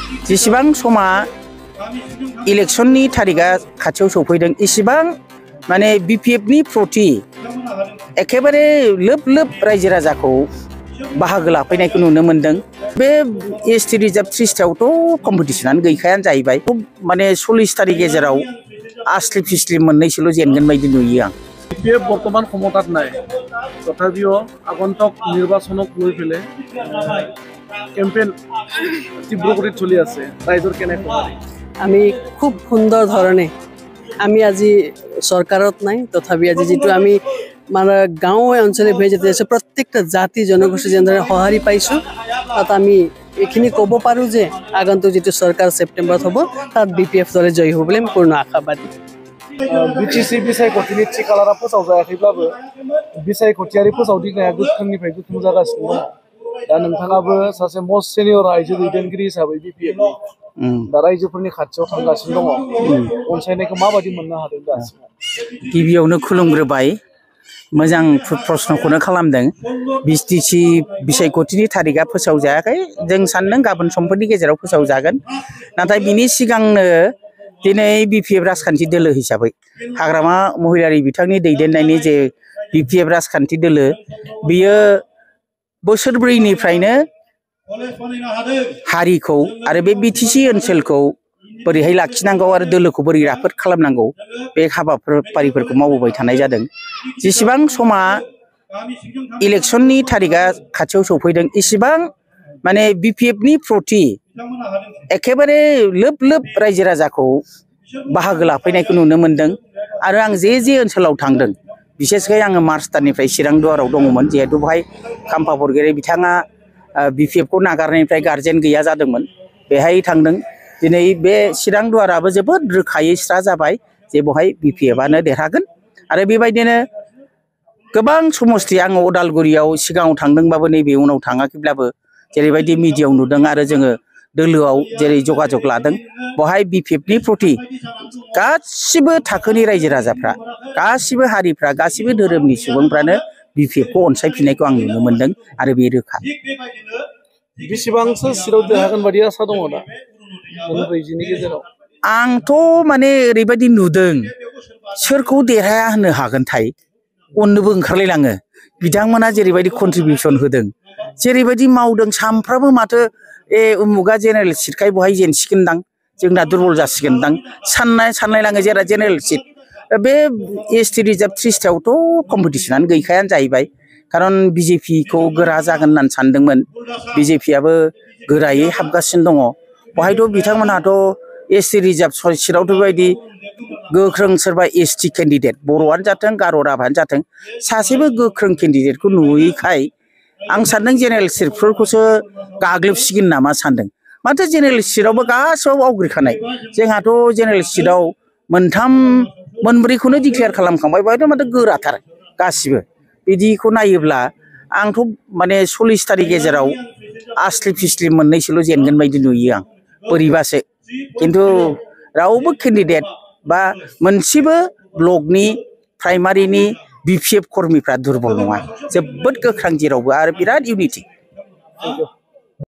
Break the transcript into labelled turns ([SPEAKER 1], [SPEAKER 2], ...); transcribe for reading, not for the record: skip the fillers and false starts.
[SPEAKER 1] जेसेबां समा इलेक्शननि तारिखआ खाथियाव सफैदों इसेबां माने बिपिएफनि प्रति एखेबारे लोब लोब रायजो राजाखौ बाहागो लाफैनायखौ नुनो मोनदों। बे एसटि रिजार्भ 30थायावथ' कम्पिटिशनानो गैखायानो जाहैबाय। माने 40तानि गेजेराव आस्लि फिस्लि मोननैसोल' जेनगोन बायदि नुयो आं।
[SPEAKER 2] বিপিএফ বর্তমান ক্ষমতাত নাই, তথাপিও আগন্তুক নির্বাচনক লৈ পেলে ক্যাম্পেইন তীব্র করে চলি আছে। রাইজৰ কেনেকুৱা?
[SPEAKER 3] আমি খুব সুন্দর ধরনে আমি আজি সরকারত নাই, তথাপি আজি যেটো আমি মানে গাঁও অঞ্চলে ভেজে যেতে আছে প্রত্যেকটা জাতি জনগোষ্ঠী যেন সঁহাৰি পাইছো, তাত আমি এইখিনি ক'ব পাৰো যে আগন্তুক যেটো সরকার সেপ্টেম্বৰত হ'ব তাত বিপিএফ দলে জয়ী হ'ব বুলি আমি পূৰ্ণ আশাবাদী।
[SPEAKER 2] बिटिसि बिसायख'थिनि थि खालारा फोसावजायाखैब्लाबो बिसायख'थियारि फोसावदिंनाया गोख्रोंनिफ्राय गोख्रों जागासिनो दङ। दा नोंथाङाबो सासे मस्ट सिनियर रायजो दैदेनगिरि हिसाबै बिपिएफनि दा रायजोफोरनि खाथियाव थांगासिनो दङ। अनसायनायखौ माबायदि मोननो हादों दासिमाव?
[SPEAKER 1] गिबियावनो खुलुमग्रोबाय, मोजां प्रश्नखौनो खालामदों। बिटिसि बिसायख'थिनि तारिखआ फोसावजायाखै, जों सानदों गाबोन समफोरनि गेजेराव फोसावजागोन। नाथाय बिनि सिगांनो दिनै बिपिएफ राजखान्थि दोलो हिसाबै हाग्रामा महिलारि बिथांनि दैदेननायनि जे बिपिएफ राजखान्थि दोलो, बियो बोसोरब्रैनिफ्रायनो हारिखौ आरो बे बिटिसि ओनसोलखौ बोरैहाय लाखिनांगौ आरो दोलोखौ बोरै राफोद खालामनांगौ बे हाबाफारिफोरखौ मावबोबाय थानाय जादों। जेसेबां समा इलेक्शननि तारिखआ खाथियाव सफैदों इसेबां माने बिपिएफनि प्रति एखेबारे लोब लोब रायजो राजाखौ बाहागो लाफैनायखौ नुनो मोनदों। आरो आं जे ओनसोलाव थांदों, बिसेसकै आङो मार्च दाननिफ्राय चिरां दुवाराव दङमोन, जिहेतु बेवहाय खाम्फा बरगयारि बिथाङा बिपिएफखौ नागारनायनिफ्राय गार्जेन गैया जादोंमोन, बेहाय थांदों। दिनै बे चिरां दुवाराबो जोबोद रोखायै स्रा जाबाय जे बेवहाय बिपिएफआनो देरहागोन। आरो बेबायदिनो गोबां समस्ति आङो अदालगुरियाव सिगाङाव थांदोंबाबो नैबे उनाव थाङाखैब्लाबो जेरैबायदि मिडियायाव नुदों आरो जोङो दोलोआव जेरै जगाजग लादों, बेवहाय बिपिएफनि प्रति गासिबो थाखोनि रायजो राजाफ्रा, गासिबो हारिफ्रा, गासिबो धोरोमनि सुबुंफ्रानो बिपिएफखौ अनसायफिननायखौ आं नुनो मोनदों आरो बे रोखा।
[SPEAKER 2] बेसेबांसो सिटआव देरहागोन बायदि आसा दङ दा मोनब्रैजिनि गेजेराव?
[SPEAKER 1] आंथ' माने ओरैबायदि नुदों, सोरखौ देरहाया होननो हागोनथाय अननोबो ओंखारलायलाङो। बिथांमोना जेरैबायदि कन्ट्रिबिउसन होदों, जेरैबायदि मावदों, सामफ्रामबो माथो उमुगा जेनेरेल सिटखाय बहाय जेनसिगोनदां, जोंना दुरबल जासिगोनदां सानलायलाङो जेरा जेनेरेल सिट। बे एसटि रिजार्भ 30थायावथ' कम्पिटिशनानो गैखायानो जाहैबाय। खारन बिजेपिखौ गोरा जागोन होननानै सानदोंमोन, बिजेपियाबो गोरायै हाबगासिनो दङ। बेवहायथ' बिथांमोनहाथ' एसटि रिजार्भ सिटआवथ' बेबायदि गोख्रों सोरबा एसटि केन्डिडेट, बर'आनो जाथों गार' राभायानो जाथों, सासेबो गोख्रों केन्डिडेटखौ नुयैखाय आं सानदों जेनेरेल सिटफोरखौसो गाग्लोबसिगोन नामा सानदों। माथो जेनेरेल सिटआवबो गासैआव आवग्रिखानाय। जोंहाथ' जेनेरेल सिटआव मोनब्रैखौनो डिक्लेयार खालामखांबाय, बेवहायथ' माथो गोराथार गासिबो। बिदिखौ नायोब्ला आंथ' माने 40तानि गेजेराव आस्लि फिस्लि मोननैसोल' जेनगोन बायदि नुयो आं, बोरैबासो। खिन्थु रावबो केन्डिडेट बा मोनसेबो ब्लकनि प्राइमारिनि बिपिएफ कर्मिफ्रा दुरबल नङा, जोबोद गोख्रों जेरावबो आरो बिराद इउनिटि।